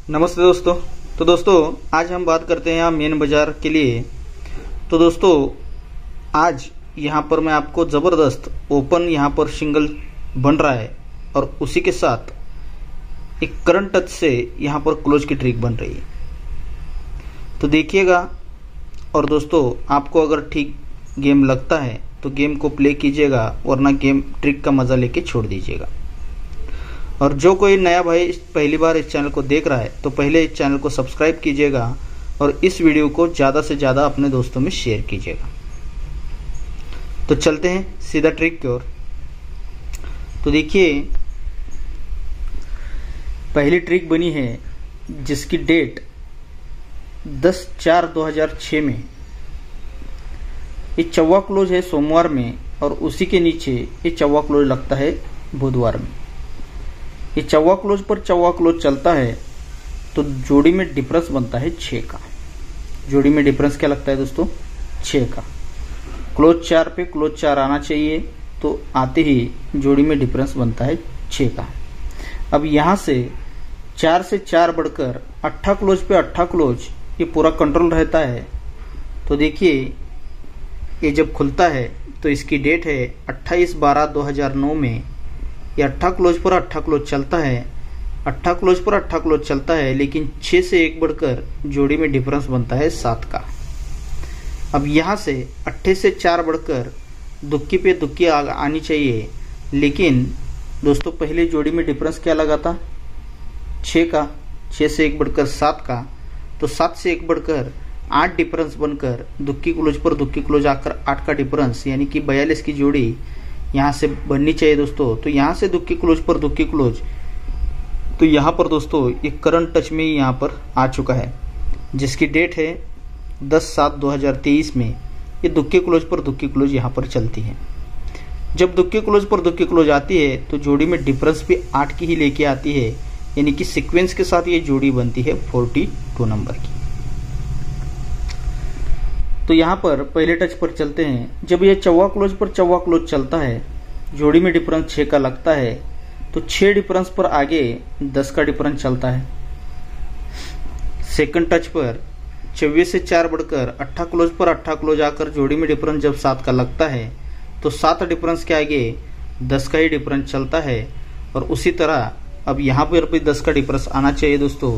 नमस्ते दोस्तों। तो दोस्तों आज हम बात करते हैं यहाँ मेन बाजार के लिए। तो दोस्तों आज यहाँ पर मैं आपको ज़बरदस्त ओपन यहाँ पर सिंगल बन रहा है और उसी के साथ एक करंट टच से यहाँ पर क्लोज की ट्रिक बन रही है। तो देखिएगा और दोस्तों आपको अगर ठीक गेम लगता है तो गेम को प्ले कीजिएगा, वरना गेम ट्रिक का मज़ा लेके छोड़ दीजिएगा। और जो कोई नया भाई पहली बार इस चैनल को देख रहा है तो पहले इस चैनल को सब्सक्राइब कीजिएगा और इस वीडियो को ज़्यादा से ज़्यादा अपने दोस्तों में शेयर कीजिएगा। तो चलते हैं सीधा ट्रिक की ओर। तो देखिए पहली ट्रिक बनी है जिसकी डेट 10/4/2006 में। ये चौवा क्लोज है सोमवार में और उसी के नीचे ये चौवा क्लोज लगता है बुधवार में। ये चौवा क्लोज पर चौवा क्लोज चलता है तो जोड़ी में डिफरेंस बनता है 6 का। जोड़ी में डिफरेंस क्या लगता है दोस्तों? 6 का। क्लोज 4 पे क्लोज 4 आना चाहिए, तो आते ही जोड़ी में डिफरेंस बनता है 6 का। अब यहाँ से 4 से 4 बढ़कर 8 क्लोज पे 8 क्लोज ये पूरा कंट्रोल रहता है। तो देखिए ये जब खुलता है तो इसकी डेट है 28/12/2009 में। ये 8 क्लोज पर 8 क्लोज चलता है, 8 क्लोज पर 8 क्लोज चलता है, लेकिन 6 से 1 बढ़कर जोड़ी में डिफरेंस बनता है 7 का। अब यहाँ से 8 से 4 बढ़कर दुक्की पे दुक्की आनी चाहिए, लेकिन दोस्तों पहले जोड़ी में डिफरेंस क्या लगा था? 6 का। 6 से 1 बढ़कर 7 का, तो 7 से 1 बढ़कर 8 डिफरेंस बनकर दुक्की क्लोज पर दुक्की क्लोज आकर 8 का डिफरेंस यानी कि 42 की जोड़ी यहाँ से बननी चाहिए दोस्तों। तो यहाँ से दुक्की क्लोज पर दुक्की क्लोज, तो यहाँ पर दोस्तों ये करंट टच में ही यहाँ पर आ चुका है, जिसकी डेट है 10/7/2023 में। ये दुक्की क्लोज पर दुक्की क्लोज यहाँ पर चलती है। जब दुक्की क्लोज पर दुक्की क्लोज आती है तो जोड़ी में डिफरेंस भी 8 की ही लेके आती है, यानी कि सीक्वेंस के साथ ये जोड़ी बनती है 42 नंबर की। तो यहाँ पर पहले टच पर चलते हैं। जब ये चौवा क्लोज पर चौवा क्लोज चलता है, जोड़ी में डिफरेंस 6 का लगता है, तो 6 डिफरेंस पर आगे 10 का डिफरेंस चलता है। सेकंड टच पर 24 से 4 बढ़कर 8 क्लोज पर 8 क्लोज आकर जोड़ी में डिफरेंस जब 7 का लगता है, तो 7 डिफरेंस के आगे 10 का ही डिफरेंस चलता है। और उसी तरह अब यहाँ पर भी 10 का डिफरेंस आना चाहिए दोस्तों।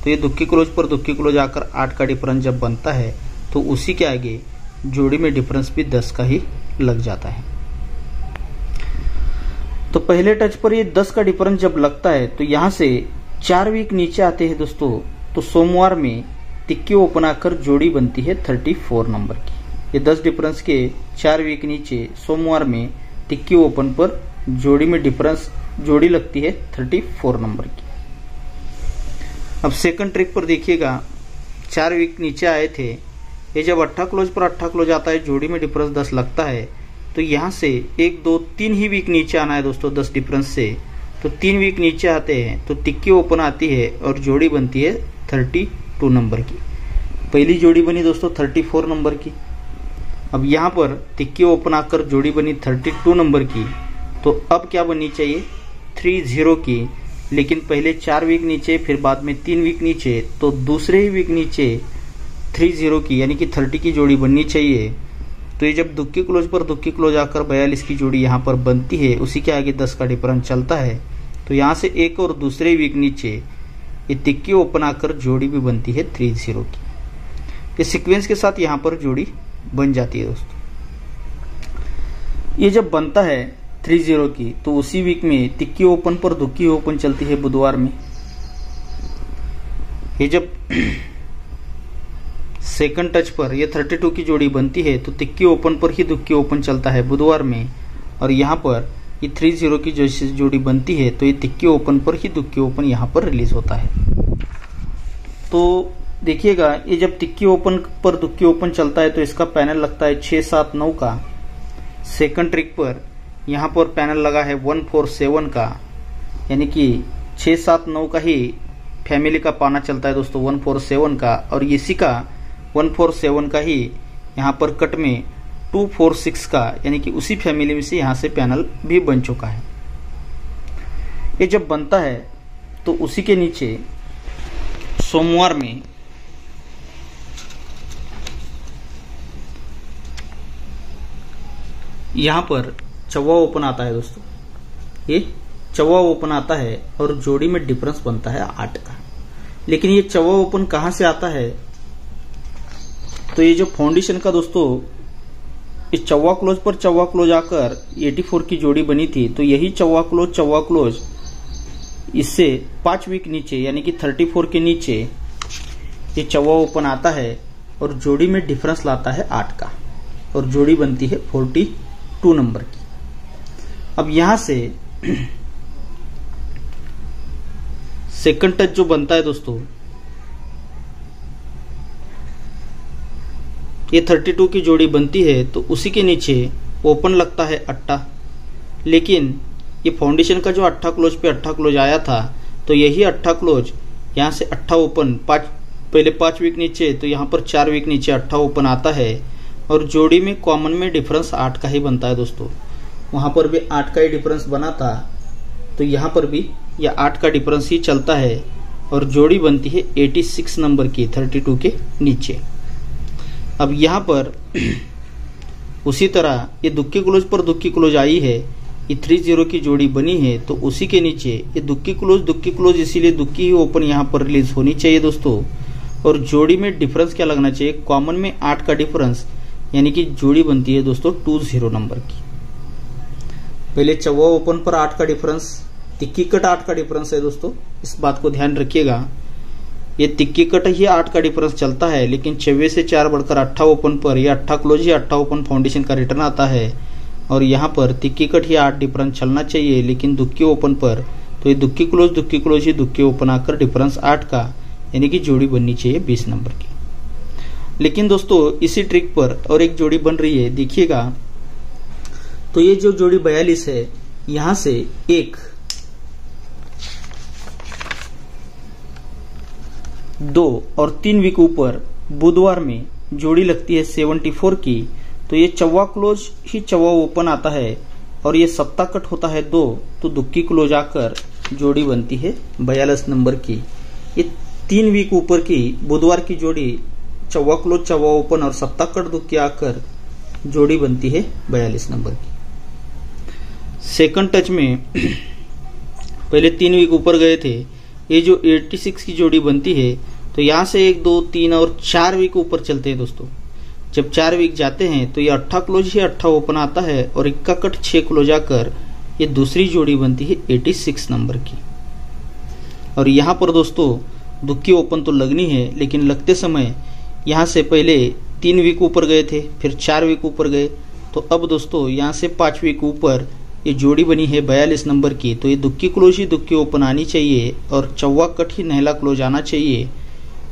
तो ये दुक्की क्लोज पर दुक्की क्लोज आकर 8 का डिफरेंस जब बनता है, तो उसी के आगे जोड़ी में डिफरेंस भी 10 का ही लग जाता है। तो पहले टच पर ये 10 का डिफरेंस जब लगता है तो यहाँ से 4 वीक नीचे आते हैं दोस्तों। तो सोमवार में तिक्की ओपन आकर जोड़ी बनती है 34 नंबर की। ये 10 डिफरेंस के 4 वीक नीचे सोमवार में तिक्की ओपन पर जोड़ी में डिफरेंस जोड़ी लगती है 34 नंबर की। अब सेकंड ट्रिक पर देखिएगा, 4 वीक नीचे आए थे। ये जब 8 क्लोज पर 8 क्लोज आता है, जोड़ी में डिफरेंस 10 लगता है, तो यहाँ से 1 2 3 ही वीक नीचे आना है दोस्तों 10 डिफरेंस से। तो 3 वीक नीचे आते हैं तो तिक्की ओपन आती है और जोड़ी बनती है 32 नंबर की। पहली जोड़ी बनी दोस्तों 34 नंबर की। अब यहाँ पर तिक्की ओपन आकर जोड़ी बनी 32 नंबर की, तो अब क्या बननी चाहिए? 30 की। लेकिन पहले 4 वीक नीचे, फिर बाद में 3 वीक नीचे, तो दूसरे ही वीक नीचे 30 की यानी कि 30 की जोड़ी बननी चाहिए। तो ये जब दुक्की क्लोज पर दुक्की क्लोज आकर 42 की जोड़ी यहाँ पर बनती है, उसी के आगे 10 का डिफरेंस चलता है, तो यहाँ से एक और दूसरे वीक नीचे ये तिक्की ओपन आकर जोड़ी भी बनती है 30 की। ये सीक्वेंस के साथ यहाँ पर जोड़ी बन जाती है दोस्तों। ये जब बनता है 30 की, तो उसी वीक में तिक्की ओपन पर दुक्की ओपन चलती है बुधवार में। ये जब सेकंड टच पर यह 32 की जोड़ी बनती है, तो तिक्की ओपन पर ही दुक्की ओपन चलता है बुधवार में। और यहाँ पर ये 30 की जोड़ी बनती है, तो ये तिक्की ओपन पर ही दुक्की ओपन यहाँ पर रिलीज होता है। तो देखिएगा ये जब तिक्की ओपन पर दुक्की ओपन चलता है तो इसका पैनल लगता है 6 7 9 का। सेकंड ट्रिक पर यहाँ पर पैनल लगा है 1 4 7 का, यानी कि 6 7 9 का ही फैमिली का पाना चलता है दोस्तों 1 4 7 का। और इसी का 1 4 7 का ही यहाँ पर कट में 2 4 6 का, यानी कि उसी फैमिली में से यहाँ से पैनल भी बन चुका है। ये जब बनता है तो उसी के नीचे सोमवार में यहां पर चौवा ओपन आता है दोस्तों, ये चौवा ओपन आता है और जोड़ी में डिफरेंस बनता है 8 का। लेकिन ये चौवा ओपन कहां से आता है, तो ये जो फाउंडेशन का दोस्तों इस चौवा क्लोज पर चौवा क्लोज आकर 84 की जोड़ी बनी थी, तो यही चौवा क्लोज इससे 5 वीक नीचे यानी कि 34 के नीचे ये चौवा ओपन आता है और जोड़ी में डिफरेंस लाता है 8 का और जोड़ी बनती है 42 नंबर की। अब यहां से सेकंड टच जो बनता है दोस्तों, ये 32 की जोड़ी बनती है तो उसी के नीचे ओपन लगता है 8। लेकिन ये फाउंडेशन का जो 8 क्लोज पे 8 क्लोज आया था, तो यही 8 क्लोज यहाँ से 8 ओपन पहले 5 वीक नीचे, तो यहाँ पर 4 वीक नीचे 8 ओपन आता है और जोड़ी में कॉमन में डिफरेंस 8 का ही बनता है दोस्तों। वहां पर भी 8 का ही डिफरेंस बना था, तो यहाँ पर भी यह 8 का डिफरेंस ही चलता है और जोड़ी बनती है 86 नंबर की 32 के नीचे। अब यहाँ पर उसी तरह ये दुक्की क्लोज पर दुक्की क्लोज आई है, ये 30 की जोड़ी बनी है, तो उसी के नीचे ये दुक्की क्लोज इसीलिए दुक्की ही ओपन यहाँ पर रिलीज होनी चाहिए दोस्तों। और जोड़ी में डिफरेंस क्या लगना चाहिए, कॉमन में 8 का डिफरेंस, यानी कि जोड़ी बनती है दोस्तों 20 नंबर की। पहले चौवा ओपन पर 8 का डिफरेंस, तिक्की कट 8 का डिफरेंस है दोस्तों, इस बात को ध्यान रखिएगा। ये तिक्की कट ही 8 का डिफरेंस चलता है, लेकिन 26 से 4 बढ़कर 8 ओपन पर यह 8 क्लोज ही 8 ओपन फाउंडेशन का रिटर्न आता है। और यहाँ पर तिक्की कट ही 8 डिफरेंस चलना चाहिए, लेकिन दुक्की ओपन पर तो ये दुक्की क्लोज ही दुक्की ओपन आकर डिफरेंस 8 का, यानी कि जोड़ी बननी चाहिए 20 नंबर की। लेकिन दोस्तों इसी ट्रिक पर और एक जोड़ी बन रही है, देखिएगा। तो ये जो जोड़ी 42 है, यहां से 1, 2 और 3 वीक ऊपर बुधवार में जोड़ी लगती है 74 की, तो ये चौवा क्लोज ही चौवा ओपन आता है और ये सप्ताह कट होता है 2, तो दुक्की क्लोज आकर जोड़ी बनती है 42 नंबर की। ये 3 वीक ऊपर की बुधवार की जोड़ी चौवा क्लोज चौवा ओपन और सप्ताह कट दुक्की आकर जोड़ी बनती है 42 नंबर की। सेकंड टच में पहले 3 वीक ऊपर गए थे, ये जो 86 की जोड़ी बनती है, तो यहां से 1, 2, 3 और 4 वीक ऊपर चलते हैं दोस्तों। जब 4 वीक जाते हैं तो ये 8 क्लोज ही 8 ओपन आता है और 1 का कट 6 क्लोज आकर ये दूसरी जोड़ी बनती है 86 नंबर की। और यहाँ पर दोस्तों दुक्की ओपन तो लगनी है, लेकिन लगते समय यहाँ से पहले 3 वीक ऊपर गए थे, फिर 4 वीक ऊपर गए, तो अब दोस्तों यहाँ से 5 वीक ऊपर ये जोड़ी बनी है 42 नंबर की। तो ये दुक्की क्लोज ही दुक्की ओपन आनी चाहिए और चौवा कट ही नहला क्लोज आना चाहिए,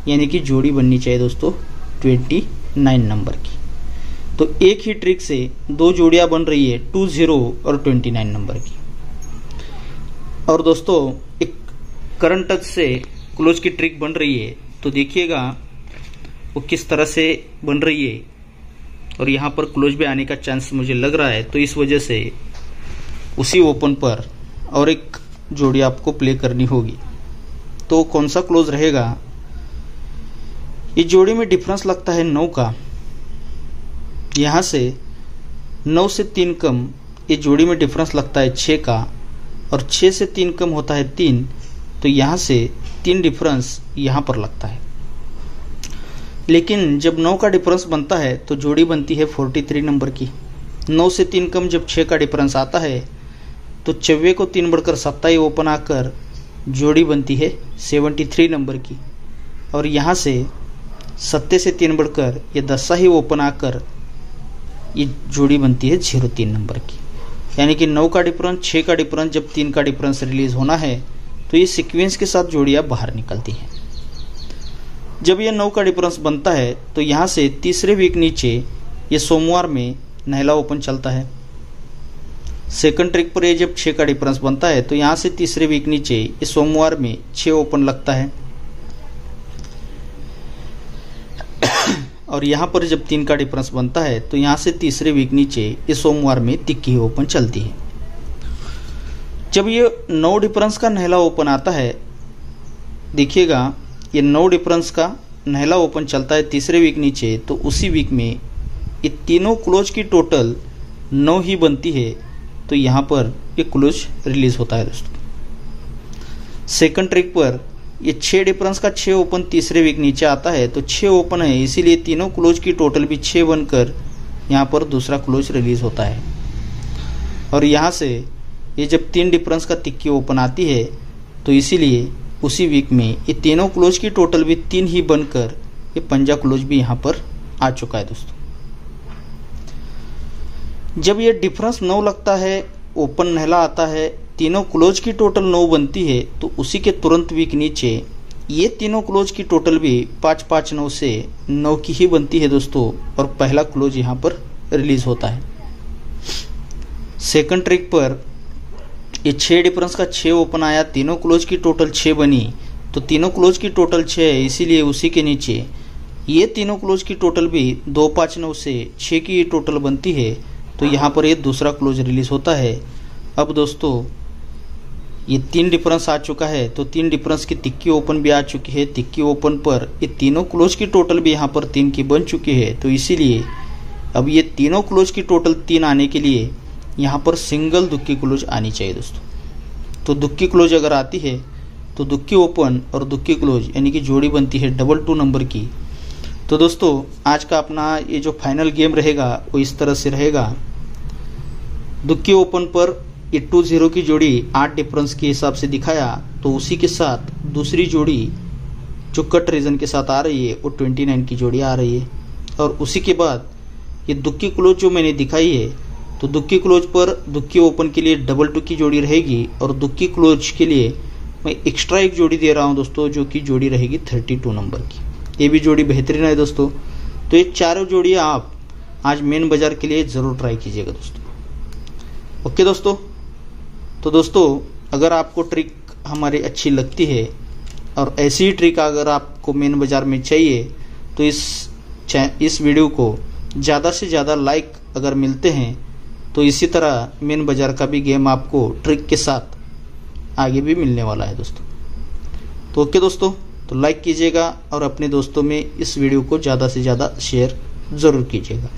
यानी कि जोड़ी बननी चाहिए दोस्तों 29 नंबर की। तो एक ही ट्रिक से 2 जोड़ियां बन रही है 20 और 29 नंबर की। और दोस्तों एक करंट टच से क्लोज की ट्रिक बन रही है, तो देखिएगा वो किस तरह से बन रही है। और यहाँ पर क्लोज भी आने का चांस मुझे लग रहा है, तो इस वजह से उसी ओपन पर और एक जोड़ी आपको प्ले करनी होगी। तो कौन सा क्लोज रहेगा, इस जोड़ी में डिफरेंस लगता है 9 का, यहां से 9 से 3 कम ये जोड़ी में डिफरेंस लगता है 6 का, और 6 से 3 कम होता है 3, तो यहां से 3 डिफरेंस यहां पर लगता है। लेकिन जब 9 का डिफरेंस बनता है तो जोड़ी बनती है 43 नंबर की। 9 से 3 कम जब 6 का डिफरेंस आता है तो 24 को 3 बढ़कर 27 ओपन आकर जोड़ी बनती है 73 नंबर की। और यहाँ से 7 से 3 बढ़कर ये 10 ही ओपन आकर ये जोड़ी बनती है 03 नंबर की। यानी कि 9 का डिफरेंस, 6 का डिफरेंस, जब 3 का डिफरेंस रिलीज होना है तो ये सीक्वेंस के साथ जोड़ियाँ बाहर निकलती हैं। जब ये 9 का डिफरेंस बनता है तो यहाँ से तीसरे वीक नीचे ये सोमवार में नहला ओपन चलता है। सेकंड ट्रिक पर ये जब 6 का डिफरेंस बनता है तो यहाँ से तीसरे वीक नीचे ये सोमवार में 6 ओपन लगता है। और यहाँ पर जब 3 का डिफरेंस बनता है तो यहाँ से तीसरे वीक नीचे ये सोमवार में तिक्की ओपन चलती है। जब ये 9 डिफरेंस का नहला ओपन आता है, देखिएगा ये 9 डिफरेंस का नहला ओपन चलता है तीसरे वीक नीचे, तो उसी वीक में ये तीनों क्लोज की टोटल 9 ही बनती है, तो यहाँ पर ये क्लोज रिलीज होता है दोस्तों। सेकंड ट्रिक पर ये 6 डिफरेंस का 6 ओपन तीसरे वीक नीचे आता है, तो 6 ओपन है, इसीलिए तीनों क्लोज की टोटल भी 6 बनकर यहाँ पर दूसरा क्लोज रिलीज होता है। और यहाँ से ये जब 3 डिफरेंस का तिक्की ओपन आती है, तो इसीलिए उसी वीक में ये तीनों क्लोज की टोटल भी 3 ही बनकर ये पंजा क्लोज भी यहाँ पर आ चुका है दोस्तों। जब ये डिफरेंस 9 लगता है, ओपन नहला आता है, तीनों क्लोज की टोटल 9 बनती है, तो उसी के तुरंत वीक नीचे ये तीनों क्लोज की टोटल भी 5 5 9 से 9 की ही बनती है दोस्तों, और पहला क्लोज यहाँ पर रिलीज होता है। सेकंड ट्रिक पर ये 6 डिफरेंस का 6 ओपन आया, तीनों क्लोज की टोटल 6 बनी, तो तीनों क्लोज की टोटल 6 है, इसीलिए उसी के नीचे ये तीनों क्लोज की टोटल भी 2 5 9 से 6 की टोटल बनती है, तो यहाँ पर ये दूसरा क्लोज रिलीज होता है। अब दोस्तों ये 3 डिफरेंस आ चुका है, तो 3 डिफरेंस की तिक्की ओपन भी आ चुकी है। तिक्की ओपन पर ये तीनों क्लोज की टोटल भी यहाँ पर 3 की बन चुकी है, तो इसीलिए अब ये तीनों क्लोज की टोटल 3 आने के लिए यहाँ पर सिंगल दुक्की क्लोज आनी चाहिए दोस्तों। तो दुक्की क्लोज अगर आती है तो दुक्की ओपन और दुक्की क्लोज यानी कि जोड़ी बनती है 2 नंबर की। तो दोस्तों आज का अपना ये जो फाइनल गेम रहेगा वो इस तरह से रहेगा। दुक्की ओपन पर ये 2-0 की जोड़ी 8 डिफरेंस के हिसाब से दिखाया, तो उसी के साथ दूसरी जोड़ी जो कट रीजन के साथ आ रही है वो 29 की जोड़ी आ रही है। और उसी के बाद ये दुक्की क्लोज जो मैंने दिखाई है, तो दुक्की क्लोज पर दुक्की ओपन के लिए 2-2 की जोड़ी रहेगी, और दुक्की क्लोज के लिए मैं एक्स्ट्रा एक जोड़ी दे रहा हूं दोस्तों, जो कि जोड़ी रहेगी 32 नंबर की। ये भी जोड़ी बेहतरीन है दोस्तों। तो ये चारों जोड़ियाँ आप आज मेन बाजार के लिए ज़रूर ट्राई कीजिएगा दोस्तों। ओके दोस्तों, तो दोस्तों अगर आपको ट्रिक हमारी अच्छी लगती है और ऐसी ही ट्रिक अगर आपको मेन बाजार में चाहिए, तो इस वीडियो को ज़्यादा से ज़्यादा लाइक अगर मिलते हैं, तो इसी तरह मेन बाजार का भी गेम आपको ट्रिक के साथ आगे भी मिलने वाला है दोस्तों। तो ओके दोस्तों, तो लाइक कीजिएगा और अपने दोस्तों में इस वीडियो को ज़्यादा से ज़्यादा शेयर ज़रूर कीजिएगा।